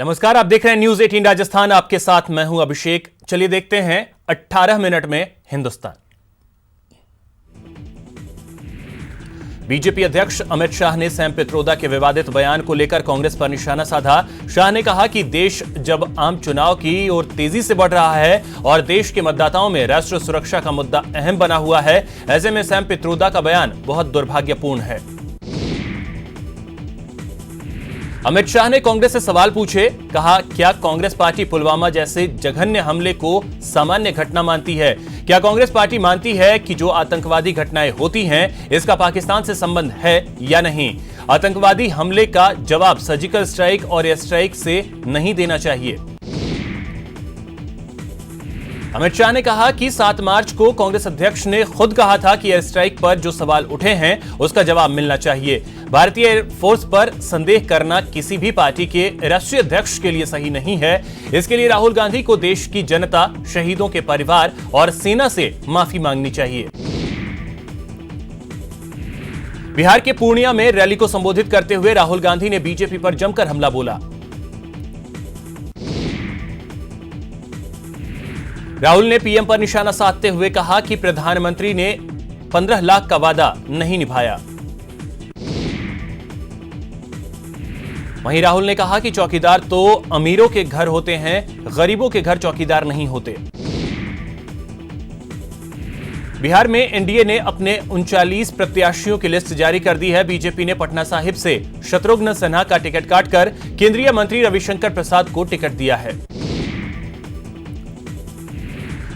नमस्कार, आप देख रहे हैं न्यूज 18 राजस्थान। आपके साथ मैं हूं अभिषेक। चलिए देखते हैं 18 मिनट में हिंदुस्तान। बीजेपी अध्यक्ष अमित शाह ने सैम पित्रोदा के विवादित बयान को लेकर कांग्रेस पर निशाना साधा। शाह ने कहा कि देश जब आम चुनाव की ओर तेजी से बढ़ रहा है और देश के मतदाताओं में राष्ट्रीय सुरक्षा का मुद्दा अहम बना हुआ है, ऐसे में सैम पित्रोदा का बयान बहुत दुर्भाग्यपूर्ण है। अमित शाह ने कांग्रेस से सवाल पूछे। कहा, क्या कांग्रेस पार्टी पुलवामा जैसे जघन्य हमले को सामान्य घटना मानती है? क्या कांग्रेस पार्टी मानती है कि जो आतंकवादी घटनाएं होती हैं इसका पाकिस्तान से संबंध है या नहीं? आतंकवादी हमले का जवाब सर्जिकल स्ट्राइक और एयर स्ट्राइक से नहीं देना चाहिए। अमित शाह ने कहा कि 7 मार्च को कांग्रेस अध्यक्ष ने खुद कहा था कि एयर स्ट्राइक पर जो सवाल उठे हैं उसका जवाब मिलना चाहिए। भारतीय एयरफोर्स पर संदेह करना किसी भी पार्टी के राष्ट्रीय अध्यक्ष के लिए सही नहीं है। इसके लिए राहुल गांधी को देश की जनता, शहीदों के परिवार और सेना से माफी मांगनी चाहिए। बिहार के पूर्णिया में रैली को संबोधित करते हुए राहुल गांधी ने बीजेपी पर जमकर हमला बोला। राहुल ने पीएम पर निशाना साधते हुए कहा कि प्रधानमंत्री ने 15 लाख का वादा नहीं निभाया। वहीं राहुल ने कहा कि चौकीदार तो अमीरों के घर होते हैं, गरीबों के घर चौकीदार नहीं होते। बिहार में एनडीए ने अपने 39 प्रत्याशियों की लिस्ट जारी कर दी है। बीजेपी ने पटना साहिब से शत्रुघ्न सिन्हा का टिकट काटकर केंद्रीय मंत्री रविशंकर प्रसाद को टिकट दिया है।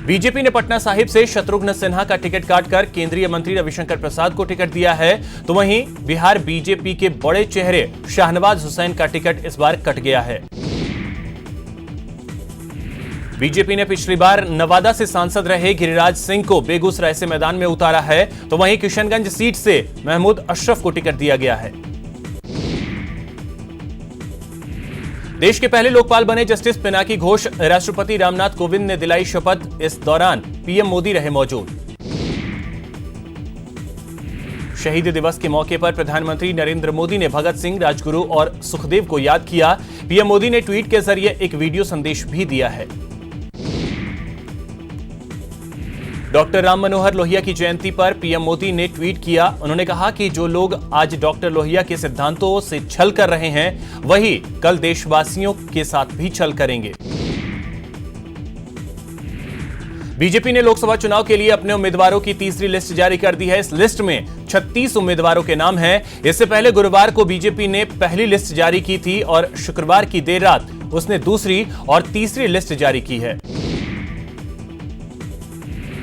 बीजेपी ने पटना साहिब से शत्रुघ्न सिन्हा का टिकट काटकर केंद्रीय मंत्री रविशंकर प्रसाद को टिकट दिया है। तो वहीं बिहार बीजेपी के बड़े चेहरे शाहनवाज हुसैन का टिकट इस बार कट गया है। बीजेपी ने पिछली बार नवादा से सांसद रहे गिरिराज सिंह को बेगूसराय से मैदान में उतारा है। तो वहीं किशनगंज सीट से महमूद अशरफ को टिकट दिया गया है। देश के पहले लोकपाल बने जस्टिस पिनाकी घोष राष्ट्रपति रामनाथ कोविंद ने दिलाई शपथ। इस दौरान पीएम मोदी रहे मौजूद। शहीद दिवस के मौके पर प्रधानमंत्री नरेंद्र मोदी ने भगत सिंह, राजगुरु और सुखदेव को याद किया। पीएम मोदी ने ट्वीट के जरिए एक वीडियो संदेश भी दिया है। डॉक्टर राम मनोहर लोहिया की जयंती पर पीएम मोदी ने ट्वीट किया। उन्होंने कहा कि जो लोग आज डॉक्टर लोहिया के सिद्धांतों से छल कर रहे हैं वही कल देशवासियों के साथ भी छल करेंगे। बीजेपी ने लोकसभा चुनाव के लिए अपने उम्मीदवारों की तीसरी लिस्ट जारी कर दी है। इस लिस्ट में 36 उम्मीदवारों के नाम हैं। इससे पहले गुरुवार को बीजेपी ने पहली लिस्ट जारी की थी और शुक्रवार की देर रात उसने दूसरी और तीसरी लिस्ट जारी की है।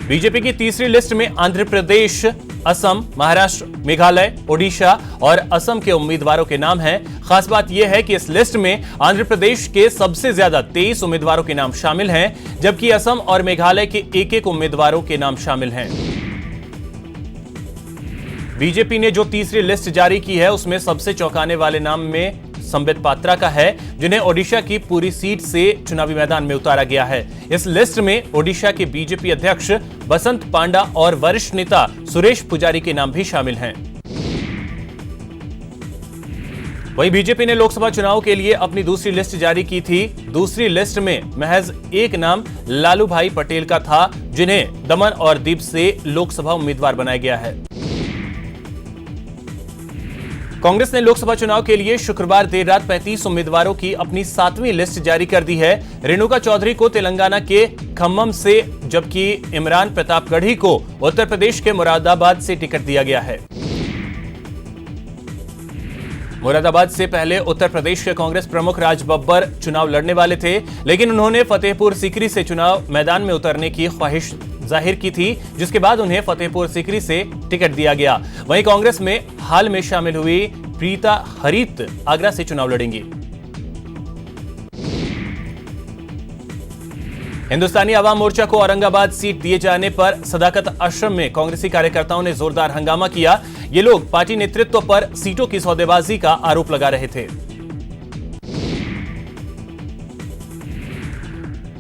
बीजेपी की तीसरी लिस्ट में आंध्र प्रदेश, असम, महाराष्ट्र, मेघालय, ओडिशा और असम के उम्मीदवारों के नाम हैं। खास बात यह है कि इस लिस्ट में आंध्र प्रदेश के सबसे ज्यादा 23 उम्मीदवारों के नाम शामिल हैं, जबकि असम और मेघालय के एक-एक उम्मीदवारों के नाम शामिल हैं। बीजेपी ने जो तीसरी लिस्ट जारी की है उसमें सबसे चौंकाने वाले नाम में संबित पात्रा का है, जिन्हें ओडिशा की पूरी सीट से चुनावी मैदान में उतारा गया है। इस लिस्ट में ओडिशा के बीजेपी अध्यक्ष बसंत पांडा और वरिष्ठ नेता सुरेश पुजारी के नाम भी शामिल हैं। वहीं बीजेपी ने लोकसभा चुनाव के लिए अपनी दूसरी लिस्ट जारी की थी। दूसरी लिस्ट में महज एक नाम लालू भाई पटेल का था, जिन्हें दमन और दीव से लोकसभा उम्मीदवार बनाया गया है। कांग्रेस ने लोकसभा चुनाव के लिए शुक्रवार देर रात 35 उम्मीदवारों की अपनी 7वीं लिस्ट जारी कर दी है। रेणुका चौधरी को तेलंगाना के खम्मम से, जबकि इमरान प्रतापगढ़ी को उत्तर प्रदेश के मुरादाबाद से टिकट दिया गया है। मुरादाबाद से पहले उत्तर प्रदेश के कांग्रेस प्रमुख राज बब्बर चुनाव लड़ने वाले थे, लेकिन उन्होंने फतेहपुर सीकरी से चुनाव मैदान में उतरने की ख्वाहिश जाहिर की थी, जिसके बाद उन्हें फतेहपुर सीकरी से टिकट दिया गया। वहीं कांग्रेस में हाल में शामिल हुई प्रीता हरित आगरा से चुनाव लड़ेंगी। हिंदुस्तानी आवाम मोर्चा को औरंगाबाद सीट दिए जाने पर सदाकत आश्रम में कांग्रेसी कार्यकर्ताओं ने जोरदार हंगामा किया। ये लोग पार्टी नेतृत्व पर सीटों की सौदेबाजी का आरोप लगा रहे थे।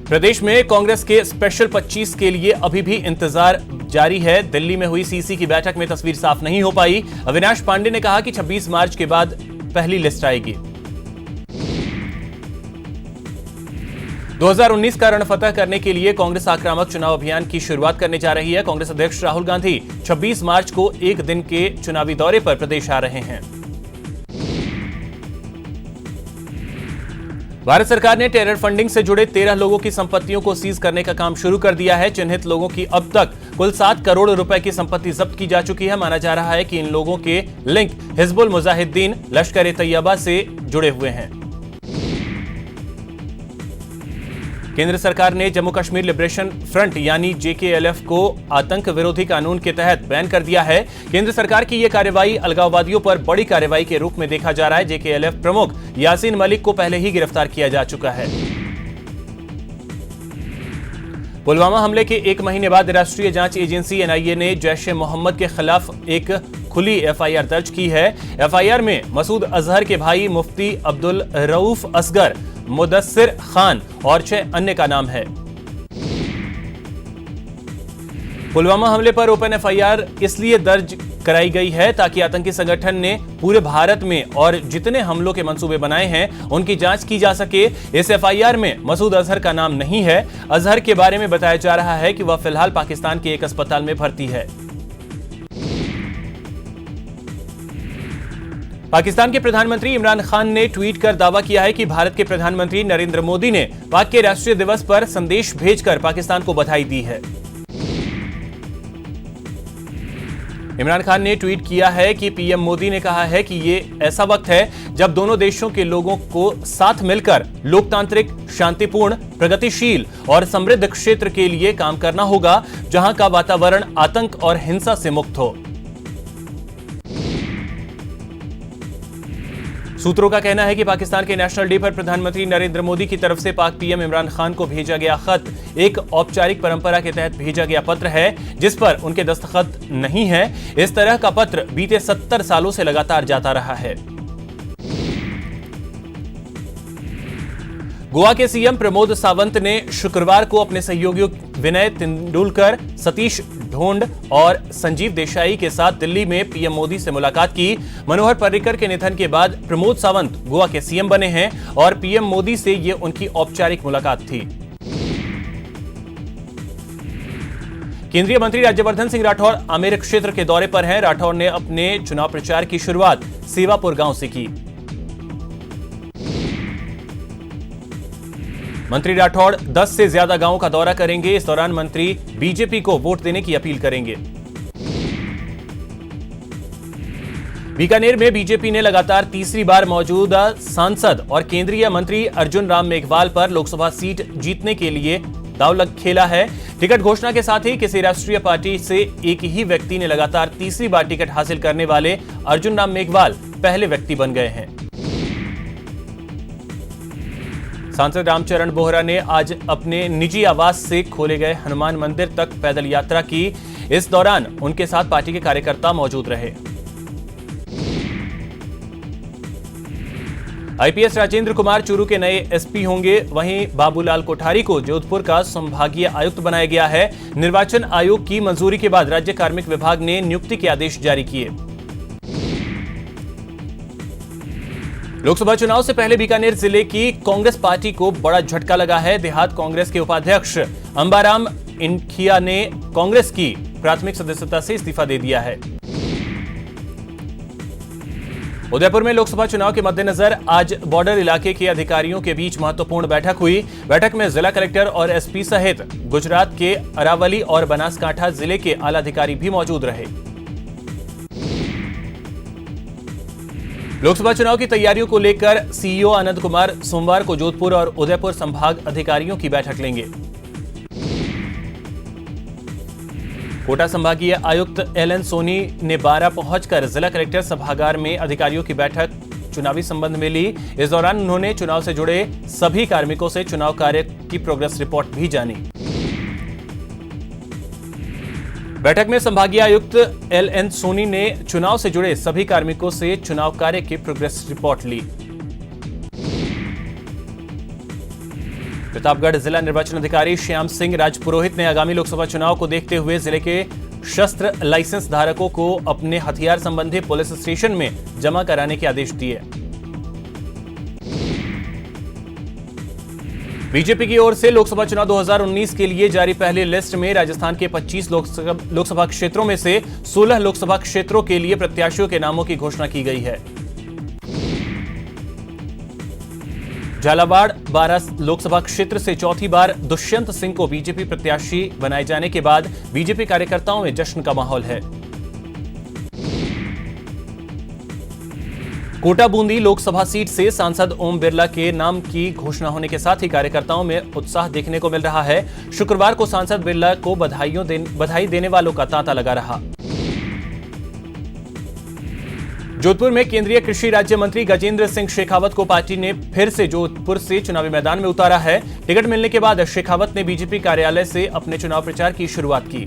प्रदेश में कांग्रेस के स्पेशल 25 के लिए अभी भी इंतजार जारी है। दिल्ली में हुई सीसी की बैठक में तस्वीर साफ नहीं हो पाई। अविनाश पांडे ने कहा कि 26 मार्च के बाद पहली लिस्ट आएगी। 2019 का रण फतह करने के लिए कांग्रेस आक्रामक चुनाव अभियान की शुरुआत करने जा रही है। कांग्रेस अध्यक्ष राहुल गांधी 26 मार्च को एक दिन के चुनावी दौरे पर प्रदेश आ रहे हैं। भारत सरकार ने टेरर फंडिंग से जुड़े 13 लोगों की संपत्तियों को सीज करने का काम शुरू कर दिया है। चिन्हित लोगों की अब तक कुल 7 करोड़ रुपए की संपत्ति जब्त की जा चुकी है। माना जा रहा है कि इन लोगों के लिंक हिजबुल मुजाहिदीन, लश्कर-ए-तैयबा से जुड़े हुए हैं। केंद्र सरकार ने जम्मू कश्मीर लिबरेशन फ्रंट यानी जेकेएलएफ को आतंक विरोधी कानून के तहत बैन कर दिया है। केंद्र सरकार की यह कार्रवाई अलगाववादियों पर बड़ी कार्रवाई के रूप में देखा जा रहा है। जेकेएलएफ प्रमुख यासीन मलिक को पहले ही गिरफ्तार किया जा चुका है। पुलवामा हमले के 1 महीने बाद राष्ट्रीय जांच एजेंसी एनआईए ने जैश-ए-मोहम्मद के खिलाफ एक खुली एफआईआर दर्ज की है। एफआईआर में मसूद अजहर के भाई मुफ्ती अब्दुल रऊफ असगर, मुदस्सिर खान और 6 अन्य का नाम है। पुलवामा हमले पर ओपन एफआईआर इसलिए दर्ज कराई गई है ताकि आतंकी संगठन ने पूरे भारत में और जितने हमलों के मंसूबे बनाए हैं उनकी जांच की जा सके। इस एफआईआर में मसूद अजहर का नाम नहीं है। अजहर के बारे में बताया जा रहा है कि वह फिलहाल पाकिस्तान के एक अस्पताल में भर्ती है। पाकिस्तान के प्रधानमंत्री इमरान खान ने ट्वीट कर दावा किया है कि भारत के प्रधानमंत्री नरेंद्र मोदी ने पाक के राष्ट्रीय दिवस पर संदेश भेजकर पाकिस्तान को बधाई दी है। इमरान खान ने ट्वीट किया है कि पीएम मोदी ने कहा है कि ये ऐसा वक्त है जब दोनों देशों के लोगों को साथ मिलकर लोकतांत्रिक, शांतिपूर्ण, प्रगतिशील और समृद्ध क्षेत्र के लिए काम करना होगा, जहां का वातावरण आतंक और हिंसा से मुक्त हो। सूत्रों का कहना है कि पाकिस्तान के नेशनल डे पर प्रधानमंत्री नरेंद्र मोदी की तरफ से पाक पीएम इमरान खान को भेजा गया खत एक औपचारिक परंपरा के तहत भेजा गया पत्र है, जिस पर उनके दस्तखत नहीं है। इस तरह का पत्र बीते 70 सालों से लगातार जाता रहा है। गोवा के सीएम प्रमोद सावंत ने शुक्रवार को अपने सहयोगियों विनय तेंदुलकर, सतीश ढोंड और संजीव देसाई के साथ दिल्ली में पीएम मोदी से मुलाकात की। मनोहर पर्रिकर के निधन के बाद प्रमोद सावंत गोवा के सीएम बने हैं और पीएम मोदी से ये उनकी औपचारिक मुलाकात थी। केंद्रीय मंत्री राज्यवर्धन सिंह राठौर आमेर क्षेत्र के दौरे पर हैं। राठौर ने अपने चुनाव प्रचार की शुरुआत सेवापुर गांव से की। मंत्री राठौड़ 10 से ज्यादा गांवों का दौरा करेंगे। इस दौरान मंत्री बीजेपी को वोट देने की अपील करेंगे। बीकानेर में बीजेपी ने लगातार तीसरी बार मौजूदा सांसद और केंद्रीय मंत्री अर्जुन राम मेघवाल पर लोकसभा सीट जीतने के लिए दांव खेला है। टिकट घोषणा के साथ ही किसी राष्ट्रीय पार्टी से एक ही व्यक्ति ने लगातार तीसरी बार टिकट हासिल करने वाले अर्जुन राम मेघवाल पहले व्यक्ति बन गए हैं। सांसद रामचरण बोहरा ने आज अपने निजी आवास से खोले गए हनुमान मंदिर तक पैदल यात्रा की। इस दौरान उनके साथ पार्टी के कार्यकर्ता मौजूद रहे। आईपीएस राजेंद्र कुमार चूरू के नए एसपी होंगे। वहीं बाबूलाल कोठारी को जोधपुर का संभागीय आयुक्त बनाया गया है। निर्वाचन आयोग की मंजूरी के बाद राज्य कार्मिक विभाग ने नियुक्ति के आदेश जारी किए। लोकसभा चुनाव से पहले बीकानेर जिले की कांग्रेस पार्टी को बड़ा झटका लगा है। देहात कांग्रेस के उपाध्यक्ष अंबाराम इनखिया ने कांग्रेस की प्राथमिक सदस्यता से इस्तीफा दे दिया है। उदयपुर में लोकसभा चुनाव के मद्देनजर आज बॉर्डर इलाके के अधिकारियों के बीच महत्वपूर्ण बैठक हुई। बैठक में जिला कलेक्टर और एसपी सहित गुजरात के अरावली और बनासकांठा जिले के आला अधिकारी भी मौजूद रहे। लोकसभा चुनाव की तैयारियों को लेकर सीईओ आनंद कुमार सोमवार को जोधपुर और उदयपुर संभाग अधिकारियों की बैठक लेंगे। कोटा संभागीय आयुक्त एलएन सोनी ने बारा पहुंचकर जिला कलेक्टर सभागार में अधिकारियों की बैठक चुनावी संबंध में ली। इस दौरान उन्होंने चुनाव से जुड़े सभी कार्मिकों से चुनाव कार्य की प्रोग्रेस रिपोर्ट भी जानी। बैठक में संभागीय आयुक्त एलएन सोनी ने चुनाव से जुड़े सभी कार्मिकों से चुनाव कार्य की प्रोग्रेस रिपोर्ट ली। प्रतापगढ़ जिला निर्वाचन अधिकारी श्याम सिंह राजपुरोहित ने आगामी लोकसभा चुनाव को देखते हुए जिले के शस्त्र लाइसेंस धारकों को अपने हथियार संबंधी पुलिस स्टेशन में जमा कराने के आदेश दिए। बीजेपी की ओर से लोकसभा चुनाव 2019 के लिए जारी पहली लिस्ट में राजस्थान के 25 लोकसभा क्षेत्रों में से 16 लोकसभा क्षेत्रों के लिए प्रत्याशियों के नामों की घोषणा की गई है। झालावाड़ 12 लोकसभा क्षेत्र से चौथी बार दुष्यंत सिंह को बीजेपी प्रत्याशी बनाए जाने के बाद बीजेपी कार्यकर्ताओं में जश्न का माहौल है। कोटा बूंदी लोकसभा सीट से सांसद ओम बिरला के नाम की घोषणा होने के साथ ही कार्यकर्ताओं में उत्साह देखने को मिल रहा है। शुक्रवार को सांसद बिरला को बधाई देने वालों का तांता लगा रहा। जोधपुर में केंद्रीय कृषि राज्य मंत्री गजेंद्र सिंह शेखावत को पार्टी ने फिर से जोधपुर से चुनावी मैदान में उतारा है। टिकट मिलने के बाद शेखावत ने बीजेपी कार्यालय से अपने चुनाव प्रचार की शुरुआत की।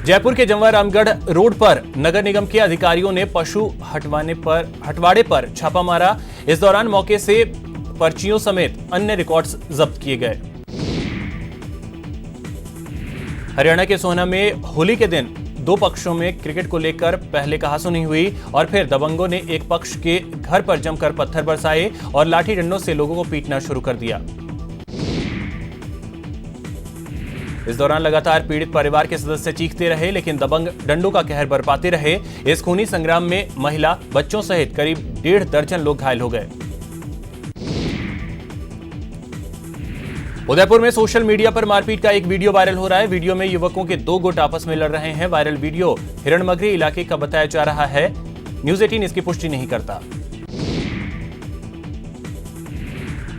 जयपुर के जमवा रामगढ़ रोड पर नगर निगम के अधिकारियों ने पशु हटवाड़े पर छापा मारा। इस दौरान मौके से पर्चियों समेत अन्य रिकॉर्ड्स जब्त किए गए। हरियाणा के सोहना में होली के दिन दो पक्षों में क्रिकेट को लेकर पहले कहासुनी हुई और फिर दबंगों ने एक पक्ष के घर पर जमकर पत्थर बरसाए और लाठी डंडों से लोगों को पीटना शुरू कर दिया। इस दौरान लगातार पीड़ित परिवार के सदस्य चीखते रहे, लेकिन दबंग डंडों का कहर बरपाते रहे। इस खूनी संग्राम में महिला, बच्चों सहित करीब 1.5 दर्जन लोग घायल हो गए। उदयपुर में सोशल मीडिया पर मारपीट का एक वीडियो वायरल हो रहा है। वीडियो में युवकों के 2 गुट आपस में लड़ रहे हैं। वायरल वीडियो हिरणमगरी इलाके का बताया जा रहा है। न्यूज़ 18 इसकी पुष्टि नहीं करता।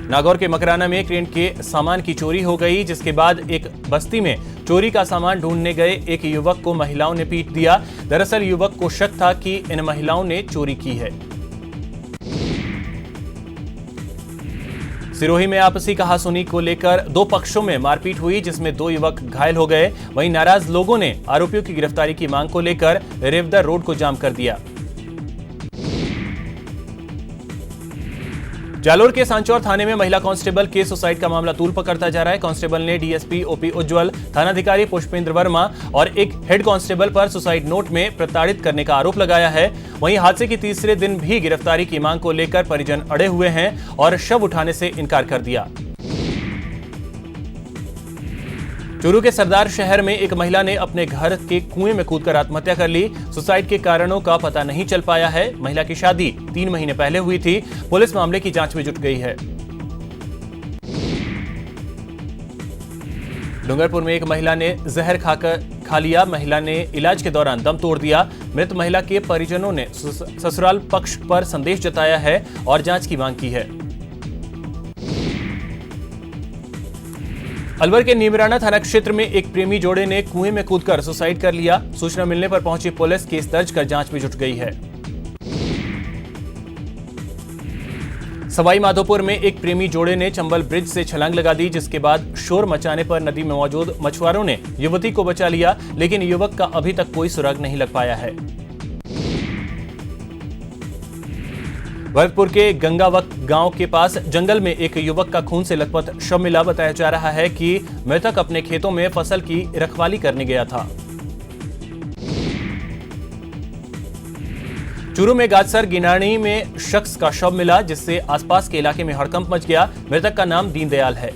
नागौर के मकराना में क्रेन के सामान की चोरी हो गई, जिसके बाद एक बस्ती में चोरी का सामान ढूंढने गए एक युवक को महिलाओं ने पीट दिया। दरअसल युवक को शक था कि इन महिलाओं ने चोरी की है। सिरोही में आपसी कहासुनी को लेकर 2 पक्षों में मारपीट हुई, जिसमें 2 युवक घायल हो गए। वहीं नाराज लोगों ने आरोपियों की गिरफ्तारी की मांग को लेकर रेवदर रोड को जाम कर दिया। जालोर के सांचौर थाने में महिला कांस्टेबल के सुसाइड का मामला तूल पकड़ता जा रहा है। कांस्टेबल ने डीएसपी ओपी उज्जवल, थानाधिकारी पुष्पेंद्र वर्मा और एक हेड कांस्टेबल पर सुसाइड नोट में प्रताड़ित करने का आरोप लगाया है। वहीं हादसे के तीसरे दिन भी गिरफ्तारी की मांग को लेकर परिजन अड़े हुए हैं और शव उठाने से इनकार कर दिया। चूरू के सरदार शहर में एक महिला ने अपने घर के कुएं में कूदकर आत्महत्या कर ली। सुसाइड के कारणों का पता नहीं चल पाया है। महिला की शादी 3 महीने पहले हुई थी। पुलिस मामले की जांच में जुट गई है। डूंगरपुर में एक महिला ने जहर खा लिया। महिला ने इलाज के दौरान दम तोड़ दिया। मृत महिला के परिजनों ने ससुराल पक्ष पर संदेश जताया है और जांच की मांग की है। अलवर के नीमराना थाना क्षेत्र में एक प्रेमी जोड़े ने कुएं में कूदकर सुसाइड कर लिया। सूचना मिलने पर पहुंची पुलिस केस दर्ज कर जांच में जुट गई है। सवाई माधोपुर में एक प्रेमी जोड़े ने चंबल ब्रिज से छलांग लगा दी, जिसके बाद शोर मचाने पर नदी में मौजूद मछुआरों ने युवती को बचा लिया, लेकिन युवक का अभी तक कोई सुराग नहीं लग पाया है। भरतपुर के गंगावक गांव के पास जंगल में एक युवक का खून से लथपथ शव मिला। बताया जा रहा है कि मृतक अपने खेतों में फसल की रखवाली करने गया था। चूरू में गाजसर गिनानी में शख्स का शव मिला, जिससे आसपास के इलाके में हड़कंप मच गया। मृतक का नाम दीनदयाल है।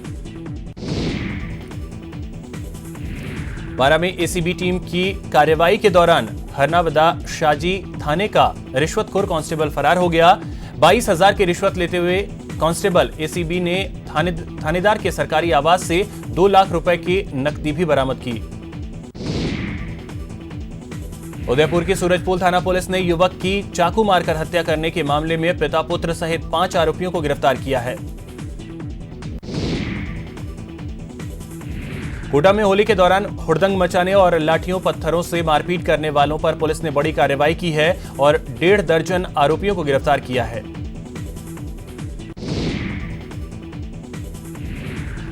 बारा में एसीबी टीम की कार्रवाई के दौरान हरनावदा शाजी थाने का रिश्वतखोर कांस्टेबल फरार हो गया। 22,000 की रिश्वत लेते हुए कांस्टेबल एसीबी ने थानेदार के सरकारी आवास से 2 लाख रुपए की नकदी भी बरामद की। उदयपुर की सूरजपुर थाना पुलिस ने युवक की चाकू मारकर हत्या करने के मामले में पिता पुत्र सहित 5 आरोपियों को गिरफ्तार किया है। कोटा में होली के दौरान हुड़दंग मचाने और लाठियों पत्थरों से मारपीट करने वालों पर पुलिस ने बड़ी कार्रवाई की है और 1.5 दर्जन आरोपियों को गिरफ्तार किया है।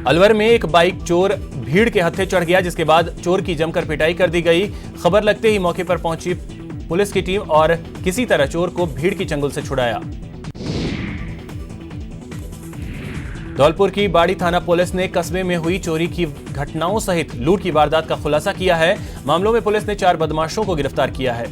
अलवर में एक बाइक चोर भीड़ के हत्थे चढ़ गया, जिसके बाद चोर की जमकर पिटाई कर दी गई। खबर लगते ही मौके पर पहुंची पुलिस की टीम और किसी तरह चोर को भीड़ की चंगुल से छुड़ाया। धौलपुर की बाड़ी थाना पुलिस ने कस्बे में हुई चोरी की घटनाओं सहित लूट की वारदात का खुलासा किया है। मामलों में पुलिस ने 4 बदमाशों को गिरफ्तार किया है।